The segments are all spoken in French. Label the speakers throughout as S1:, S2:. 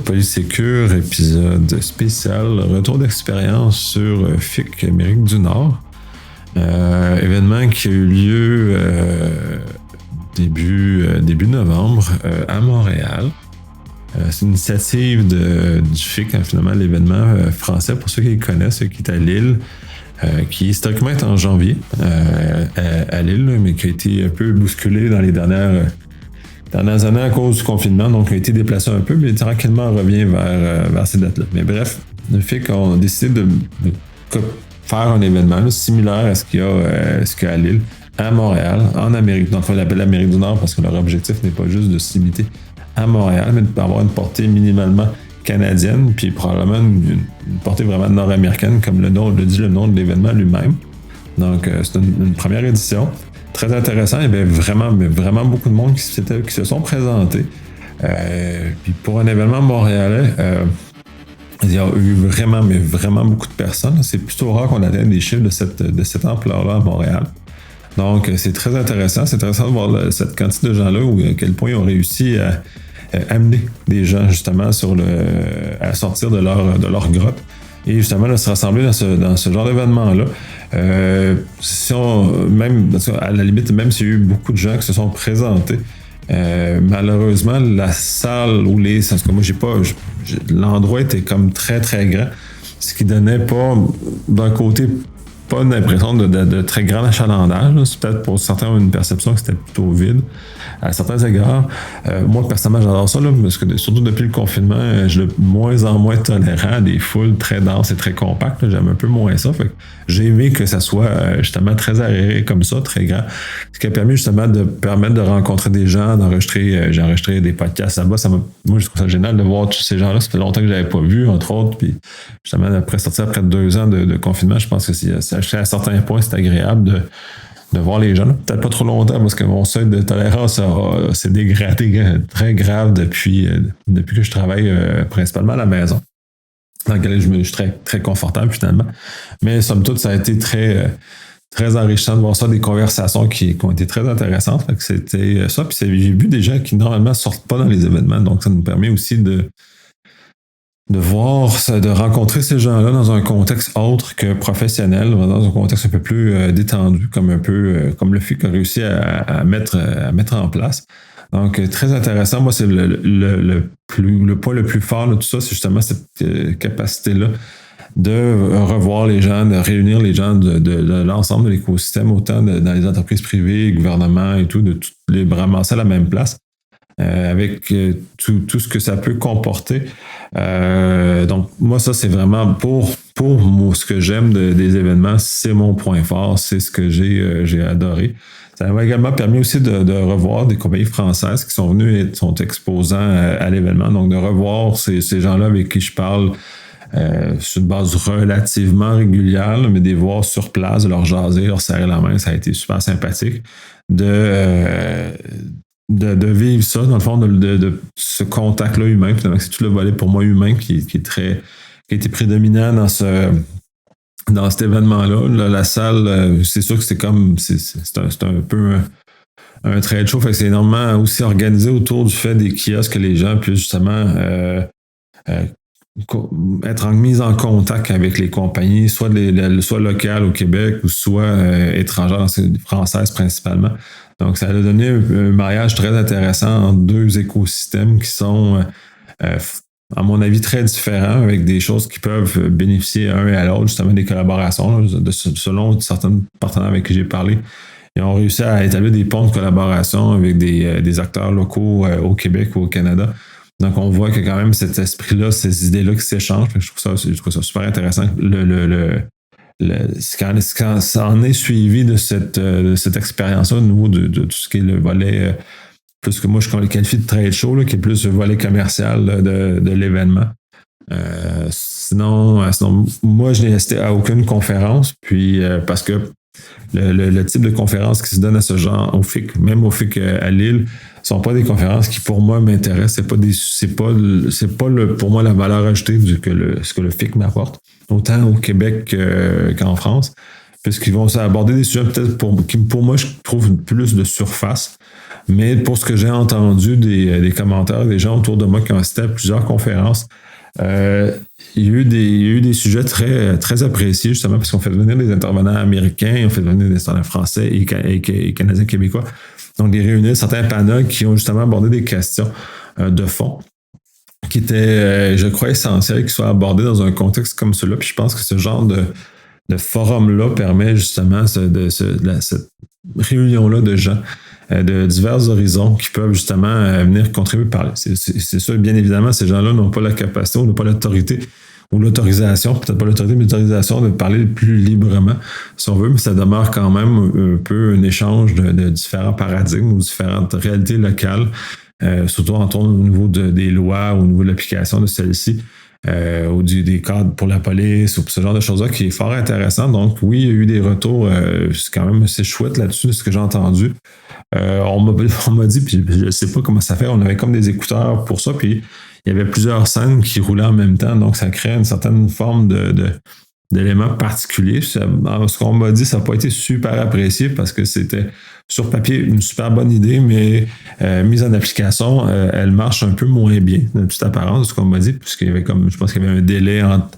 S1: Polysécure, épisode spécial, retour d'expérience sur FIC Amérique du Nord. Événement qui a eu lieu début novembre à Montréal. C'est une initiative du FIC, finalement, l'événement français, pour ceux qui le connaissent, qui est à Lille, qui historiquement est en janvier à Lille, mais qui a été un peu bousculé dans les dernières années à cause du confinement, donc a été déplacé un peu, mais tranquillement on revient vers ces dates-là. Mais bref, le FIC a décidé de faire un événement là, similaire à ce qu'il y a à Lille, à Montréal, en Amérique. Donc, on l'appelle l'Amérique du Nord parce que leur objectif n'est pas juste de se limiter à Montréal, mais d'avoir une portée minimalement canadienne, puis probablement une portée vraiment nord-américaine, comme le dit le nom de l'événement lui-même. Donc, c'est une première édition. Très intéressant, il y avait vraiment beaucoup de monde qui se sont présentés. Puis pour un événement montréalais, il y a eu vraiment beaucoup de personnes. C'est plutôt rare qu'on atteigne des chiffres de cette ampleur-là à Montréal. Donc c'est très intéressant. C'est intéressant de voir cette quantité de gens-là, à quel point ils ont réussi à amener des gens justement à sortir de leur grotte. Et justement, de se rassembler dans ce genre d'événement-là. À la limite, même s'il y a eu beaucoup de gens qui se sont présentés, malheureusement, la salle parce que moi, l'endroit était comme très, très grand, ce qui donnait pas, d'un côté, pas une impression de très grand achalandage. C'est peut-être pour certains une perception que c'était plutôt vide à certains égards. Moi, personnellement, j'adore ça, parce que surtout depuis le confinement, je suis de moins en moins tolérant à des foules très denses et très compactes. J'aime un peu moins ça. Fait que j'ai aimé que ça soit justement très aéré comme ça, très grand. Ce qui a permis justement de rencontrer des gens, j'ai enregistré des podcasts là-bas. Moi, je trouve ça génial de voir tous ces gens-là. Ça fait longtemps que je n'avais pas vu, entre autres. Puis justement, après 2 ans de confinement, je pense que à certains points, c'est agréable de voir les gens. Peut-être pas trop longtemps, parce que mon seuil de tolérance s'est dégradé très grave depuis que je travaille principalement à la maison, dans laquelle je suis très, très confortable finalement. Mais somme toute, ça a été très, très enrichissant de voir ça, des conversations qui ont été très intéressantes. Fait que c'était ça. Puis j'ai vu des gens qui normalement sortent pas dans les événements, donc ça nous permet aussi de rencontrer ces gens-là dans un contexte autre que professionnel, dans un contexte un peu plus détendu, comme le FIC a réussi à mettre en place. Donc, très intéressant. Moi, c'est le point le plus fort de tout ça, c'est justement cette capacité-là de revoir les gens, de réunir les gens de l'ensemble de l'écosystème, autant dans les entreprises privées, gouvernements et tout, de les ramasser à la même place. Avec tout ce que ça peut comporter. Donc, moi, ça, c'est vraiment pour moi, ce que j'aime des événements, c'est mon point fort, c'est ce que j'ai adoré. Ça m'a également permis aussi de revoir des compagnies françaises qui sont venues et sont exposants à l'événement. Donc, de revoir ces gens-là avec qui je parle sur une base relativement régulière, mais de les voir sur place, de leur jaser, leur serrer la main, ça a été super sympathique. De vivre ça, dans le fond, de ce contact-là humain. Finalement, c'est tout le volet pour moi humain qui a été prédominant dans cet événement-là. Là, la salle, c'est sûr que c'est un peu un trade show. Fait que c'est énormément aussi organisé autour du fait des kiosques que les gens puissent justement être mis en contact avec les compagnies, soit locales au Québec ou soit étrangères, françaises principalement. Donc, ça a donné un mariage très intéressant entre 2 écosystèmes qui sont, à mon avis, très différents, avec des choses qui peuvent bénéficier un et à l'autre, justement des collaborations. Selon certains partenaires avec qui j'ai parlé, ils ont réussi à établir des ponts de collaboration avec des acteurs locaux au Québec ou au Canada. Donc, on voit que quand même cet esprit-là, ces idées-là qui s'échangent. Je trouve ça super intéressant. Quand ça en est suivi de cette expérience-là au niveau de tout ce qui est le volet, plus que moi je qualifie de trade show, là, qui est plus le volet commercial là, de l'événement. Sinon, moi je n'ai assisté à aucune conférence, puis parce que le type de conférences qui se donne à ce genre au FIC, même au FIC à Lille, sont pas des conférences qui pour moi m'intéressent. C'est pas pour moi la valeur ajoutée ce que le FIC m'apporte, autant au Québec qu'en France, puisqu'ils vont aborder des sujets peut-être qui pour moi je trouve plus de surface. Mais pour ce que j'ai entendu des commentaires des gens autour de moi qui ont assisté à plusieurs conférences, il y a eu des sujets très, très appréciés, justement, parce qu'on fait venir des intervenants américains, on fait venir des intervenants français et canadiens québécois. Donc, des réunions, certains panels qui ont justement abordé des questions de fond qui étaient, je crois, essentielles, qui soient abordées dans un contexte comme celui-là. Puis je pense que ce genre de forum-là permet justement cette réunion-là de gens de divers horizons qui peuvent justement venir contribuer par là. C'est sûr, bien évidemment, ces gens-là n'ont pas la capacité ou n'ont pas l'autorité ou l'autorisation, peut-être pas l'autorité, mais l'autorisation de parler plus librement, si on veut, mais ça demeure quand même un peu un échange de différents paradigmes ou différentes réalités locales, surtout au niveau des lois, au niveau de l'application de celles-ci. Ou des cadres pour la police ou pour ce genre de choses-là qui est fort intéressant. Donc oui, il y a eu des retours, c'est quand même assez chouette là-dessus, ce que j'ai entendu. On m'a dit, puis je ne sais pas comment ça fait, on avait comme des écouteurs pour ça, puis il y avait plusieurs scènes qui roulaient en même temps, donc ça crée une certaine forme d'éléments particuliers. Ce qu'on m'a dit, ça n'a pas été super apprécié parce que c'était sur papier une super bonne idée, mais mise en application, elle marche un peu moins bien, de toute apparence, de ce qu'on m'a dit, puisqu'il y avait je pense qu'il y avait un délai entre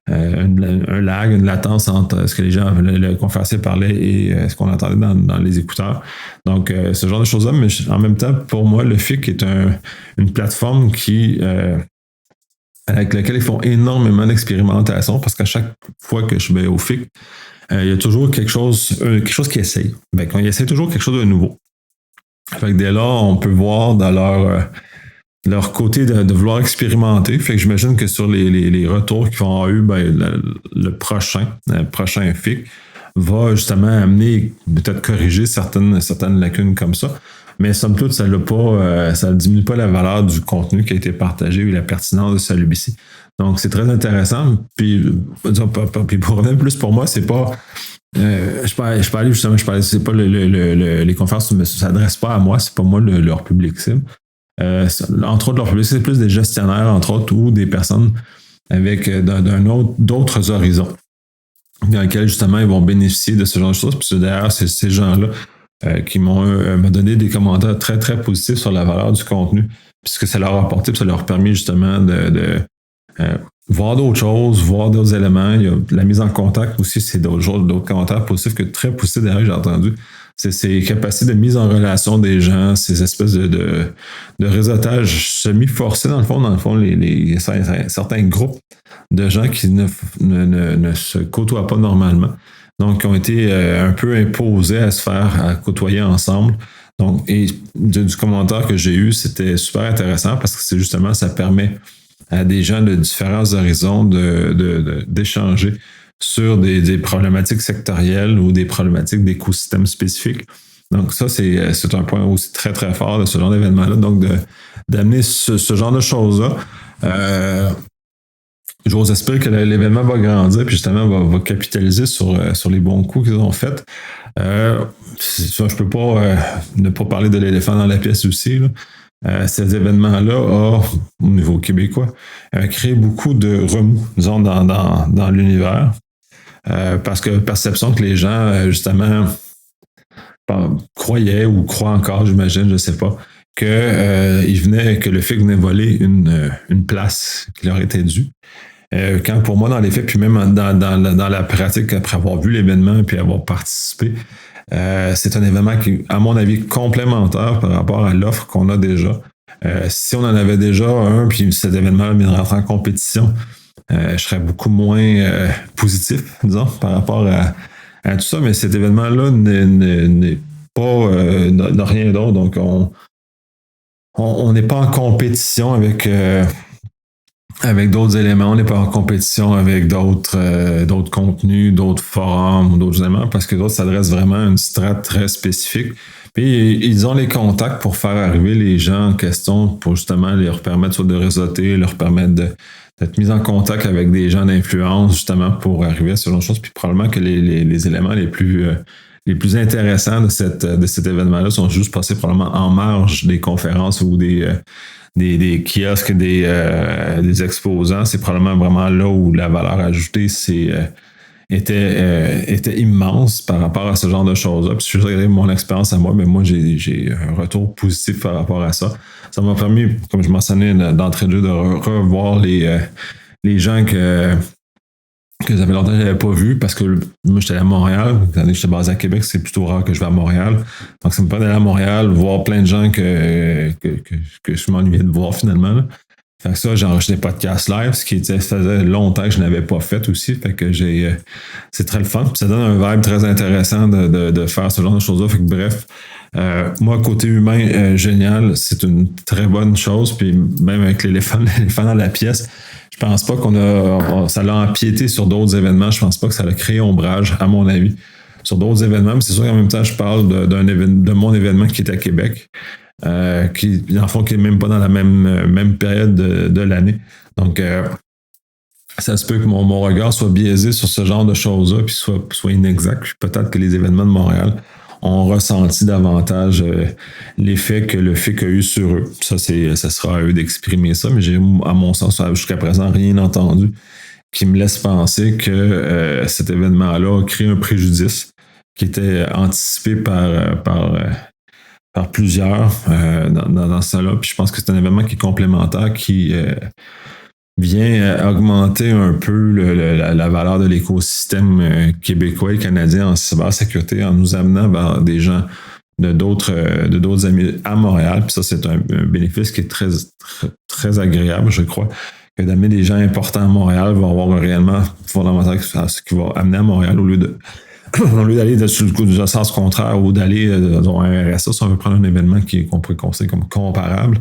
S1: un lag, une latence entre ce que les gens, le conférencier parlait et ce qu'on entendait dans les écouteurs. Donc, ce genre de choses-là, mais en même temps, pour moi, le FIC est une plateforme avec laquelle ils font énormément d'expérimentation parce qu'à chaque fois que je vais au FIC, il y a toujours quelque chose qui essaye. Quand ils essayent toujours quelque chose de nouveau. Fait que dès lors, on peut voir dans leur côté de vouloir expérimenter. Fait que j'imagine que sur les retours qu'ils vont avoir eu, le prochain FIC va justement amener, peut-être corriger certaines lacunes comme ça. Mais somme toute, ça ne diminue pas la valeur du contenu qui a été partagé ou la pertinence de celui-ci. Donc, c'est très intéressant. Puis pour revenir plus pour moi, c'est pas... je parlais justement, c'est pas les conférences ne s'adressent pas à moi, c'est pas moi leur public cible. Entre autres, leur public, c'est plus des gestionnaires, entre autres, ou des personnes avec d'autres horizons, dans lesquels justement ils vont bénéficier de ce genre de choses. Puis d'ailleurs, c'est ces gens-là qui m'ont donné des commentaires très, très positifs sur la valeur du contenu, puisque ça leur a apporté, puis ça leur a permis justement de voir d'autres choses, voir d'autres éléments. Il y a la mise en contact aussi, c'est d'autres commentaires positifs que très positifs d'ailleurs, j'ai entendu. C'est ces capacités de mise en relation des gens, ces espèces de réseautage semi-forcé, dans le fond, certains groupes de gens qui ne se côtoient pas normalement. Donc, qui ont été un peu imposés à côtoyer ensemble. Donc, et du commentaire que j'ai eu, c'était super intéressant parce que c'est justement, ça permet à des gens de différents horizons d'échanger sur des problématiques sectorielles ou des problématiques d'écosystèmes spécifiques. Donc ça, c'est un point aussi très, très fort de ce genre d'événement-là. Donc, d'amener ce genre de choses-là. J'ose espérer que l'événement va grandir puis justement va capitaliser sur les bons coups qu'ils ont faits. Je peux pas ne pas parler de l'éléphant dans la pièce aussi, là. Ces événements-là ont, au niveau québécois, créé beaucoup de remous, disons, dans l'univers. Parce que perception que les gens, justement, croyaient ou croient encore, j'imagine, je ne sais pas, que le FIC venait voler une place qui leur était due. Quand pour moi, dans les faits, puis même dans la pratique, après avoir vu l'événement et puis avoir participé, c'est un événement qui est, à mon avis, complémentaire par rapport à l'offre qu'on a déjà. Si on en avait déjà un, puis cet événement vient de rentrer en compétition, je serais beaucoup moins positif, disons, par rapport à tout ça. Mais cet événement-là n'est pas n'a rien d'autre. Donc, on n'est pas en compétition avec d'autres éléments, on n'est pas en compétition avec d'autres contenus, d'autres forums ou d'autres éléments, parce que d'autres s'adressent vraiment à une strate très spécifique. Puis ils ont les contacts pour faire arriver les gens en question, pour justement leur permettre soit de réseauter, leur permettre d'être mis en contact avec des gens d'influence, justement, pour arriver à ce genre de choses. Puis probablement que les éléments les plus intéressants de cet événement-là sont juste passés probablement en marge des conférences ou des kiosques, des exposants. C'est probablement vraiment là où la valeur ajoutée était immense par rapport à ce genre de choses-là. Puis si je regardais mon expérience à moi, mais moi, j'ai un retour positif par rapport à ça. Ça m'a permis, comme je mentionnais d'entrée de jeu, de revoir les gens que ça fait longtemps que je n'avais pas vu parce que moi, j'étais à Montréal. Étant donné que j'étais basé à Québec, c'est plutôt rare que je vais à Montréal. Donc, ça me permet d'aller à Montréal, voir plein de gens que je m'ennuyais de voir finalement, là. Fait que ça, j'ai enregistré des podcasts live, ça faisait longtemps que je n'avais pas fait aussi. Fait que c'est très le fun. Puis ça donne un vibe très intéressant de faire ce genre de choses-là. Fait que bref, moi, côté humain, génial, c'est une très bonne chose. Puis même avec l'éléphant dans la pièce, je pense pas ça l'a empiété sur d'autres événements. Je pense pas que ça a créé ombrage, à mon avis, sur d'autres événements. Mais c'est sûr qu'en même temps, je parle de mon événement qui est à Québec. Qui, dans le fond, qui n'est même pas dans la même période de l'année. Donc, ça se peut que mon regard soit biaisé sur ce genre de choses-là, puis soit inexact. Puis peut-être que les événements de Montréal ont ressenti davantage l'effet que le FIC a eu sur eux. Ça sera à eux d'exprimer ça, mais j'ai, à mon sens, jusqu'à présent, rien entendu qui me laisse penser que cet événement-là a créé un préjudice qui était anticipé par plusieurs dans ça-là. Puis je pense que c'est un événement qui est complémentaire, qui vient augmenter un peu la valeur de l'écosystème québécois et canadien en cybersécurité en nous amenant vers des gens de d'autres amis à Montréal. Puis ça, c'est un bénéfice qui est très, très, très agréable, je crois, que d'amener des gens importants à Montréal va avoir un réellement fondamental qui va amener à Montréal au lieu d'aller sur le sens contraire ou d'aller dans un RSA, si on veut prendre un événement qu'on pourrait considérer comme comparable,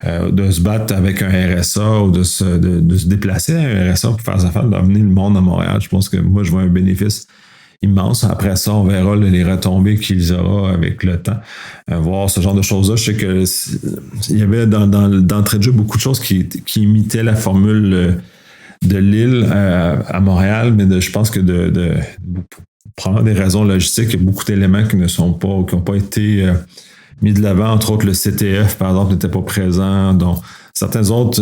S1: de se battre avec un RSA ou de se déplacer à un RSA pour faire des affaires, d'amener le monde à Montréal. Je pense que moi, je vois un bénéfice immense. Après ça, on verra les retombées qu'il aura avec le temps. Voir ce genre de choses-là. Je sais qu'il y avait d'entrée de jeu beaucoup de choses qui imitaient la formule de Lille à Montréal, mais je pense que pour des raisons logistiques, il y a beaucoup d'éléments qui n'ont pas été mis de l'avant. Entre autres, le CTF, par exemple, n'était pas présent. Donc, certains autres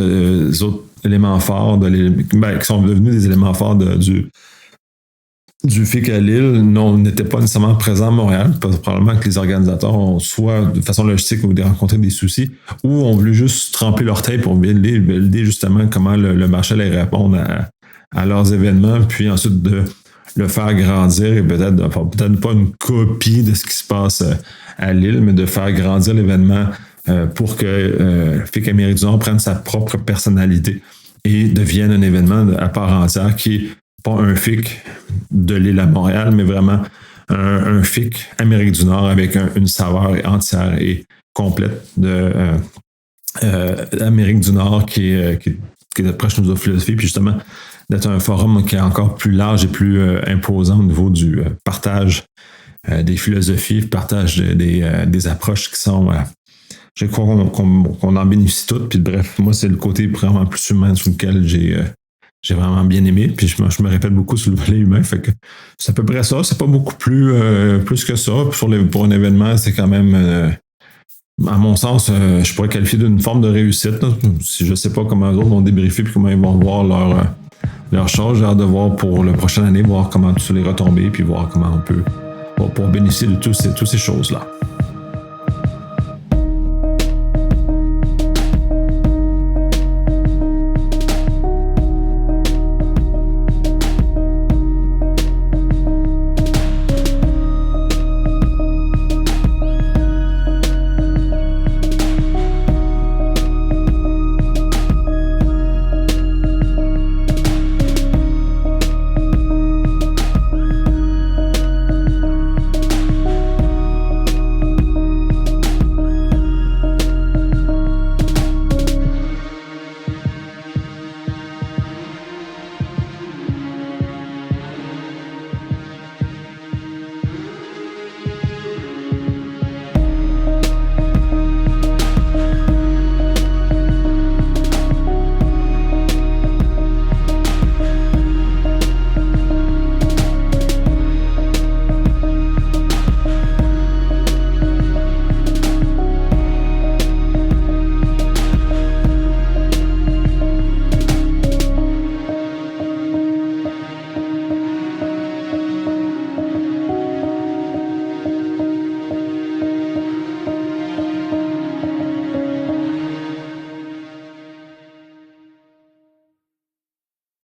S1: éléments forts qui sont devenus des éléments forts du FIC à Lille n'étaient pas nécessairement présents à Montréal. Probablement que les organisateurs ont soit de façon logistique ou rencontré des soucis, ou ont voulu juste tremper leur tête pour valider justement comment le marché allait répondre à leurs événements, puis ensuite de le faire grandir et peut-être pas une copie de ce qui se passe à Lille, mais de faire grandir l'événement pour que FIC Amérique du Nord prenne sa propre personnalité et devienne un événement à part entière qui n'est pas un FIC de Lille à Montréal, mais vraiment un FIC Amérique du Nord avec une saveur entière et complète de Amérique du Nord qui est proche de nos philosophies, puis justement d'être un forum qui est encore plus large et plus imposant au niveau du partage des philosophies, partage des approches qui sont, je crois qu'on en bénéficie toutes. Puis bref, moi, c'est le côté vraiment plus humain sur lequel j'ai vraiment bien aimé. Puis je me répète beaucoup sur le volet humain. Fait que c'est à peu près ça. C'est pas beaucoup plus que ça. Pour un événement, c'est quand même, à mon sens, je pourrais qualifier d'une forme de réussite. Là. Si je sais pas comment les autres vont débriefer puis comment ils vont voir leur chose, j'ai hâte de voir pour la prochaine année, voir comment tout ça les retomber, puis voir comment on peut pouvoir bénéficier de toutes ces choses-là.